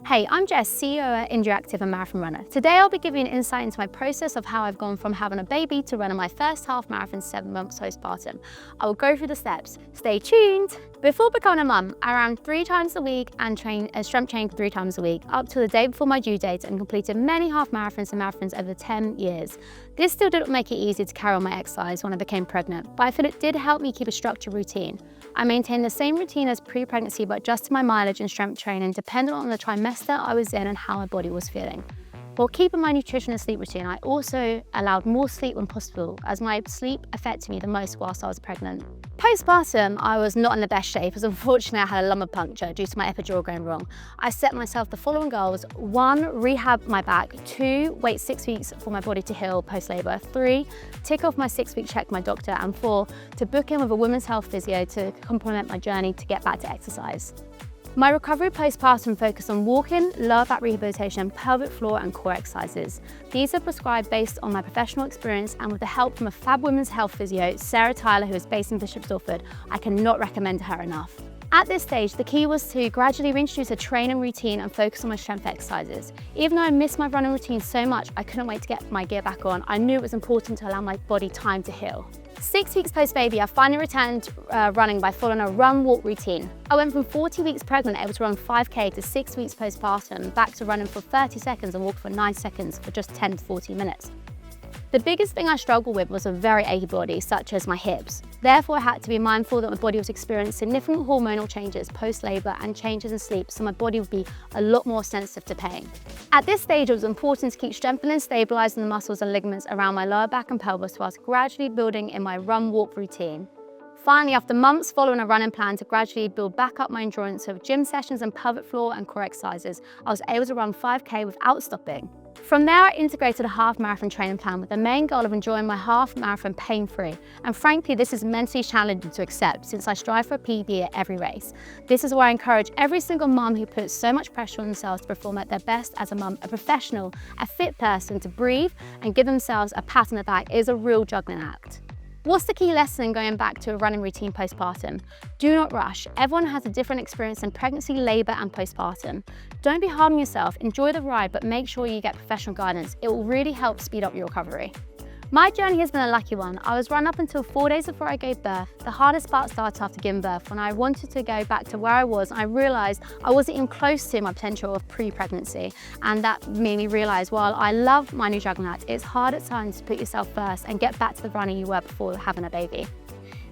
Hey, I'm Jess, CEO at Interactive and Marathon Runner. Today I'll be giving you an insight into my process of how I've gone from having a baby to running my first half marathon 7 months postpartum. I will go through the steps. Stay tuned! Before becoming a mum, I ran 3 times a week and strength trained 3 times a week up till the day before my due date and completed many half marathons and marathons over 10 years. This still didn't make it easy to carry on my exercise when I became pregnant, but I feel it did help me keep a structured routine. I maintained the same routine as pre-pregnancy but adjusted my mileage and strength training dependent on the trimester I was in and how my body was feeling. While keeping my nutrition and sleep routine, I also allowed more sleep when possible as my sleep affected me the most whilst I was pregnant. Postpartum, I was not in the best shape as unfortunately I had a lumbar puncture due to my epidural going wrong. I set myself the following goals: 1, rehab my back; 2, wait 6 weeks for my body to heal post-labour; 3, tick off my 6-week check with my doctor; and 4, to book in with a women's health physio to complement my journey to get back to exercise. My recovery postpartum focused on walking, lower back rehabilitation, pelvic floor and core exercises. These are prescribed based on my professional experience and with the help from a fab women's health physio, Sarah Tyler, who is based in Bishop Stortford. I cannot recommend her enough. At this stage, the key was to gradually reintroduce a training routine and focus on my strength exercises. Even though I missed my running routine so much, I couldn't wait to get my gear back on. I knew it was important to allow my body time to heal. 6 weeks post-baby, I finally returned running by following a run-walk routine. I went from 40 weeks pregnant, able to run 5K, to 6 weeks postpartum, back to running for 30 seconds and walk for 9 seconds for just 10 to 40 minutes. The biggest thing I struggled with was a very achy body, such as my hips. Therefore, I had to be mindful that my body was experiencing significant hormonal changes post-labour and changes in sleep, so my body would be a lot more sensitive to pain. At this stage, it was important to keep strengthening and stabilising the muscles and ligaments around my lower back and pelvis whilst gradually building in my run-walk routine. Finally, after months following a running plan to gradually build back up my endurance with gym sessions and pelvic floor and core exercises, I was able to run 5K without stopping. From there, I integrated a half marathon training plan with the main goal of enjoying my half marathon pain-free. And frankly, this is mentally challenging to accept since I strive for a PB at every race. This is why I encourage every single mum who puts so much pressure on themselves to perform at their best as a mum, a professional, a fit person, to breathe and give themselves a pat on the back is a real juggling act. What's the key lesson going back to a running routine postpartum? Do not rush. Everyone has a different experience in pregnancy, labour and postpartum. Don't be hard on yourself, enjoy the ride, but make sure you get professional guidance. It will really help speed up your recovery. My journey has been a lucky one. I was run up until 4 days before I gave birth. The hardest part started after giving birth when I wanted to go back to where I was. I realised I wasn't even close to my potential of pre-pregnancy, and that made me realise while I love my new juggling act, it's hard at times to put yourself first and get back to the running you were before having a baby.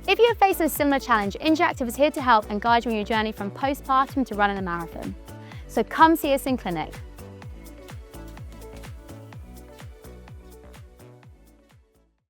If you are facing a similar challenge, Interactive is here to help and guide you on your journey from postpartum to running a marathon. So come see us in clinic.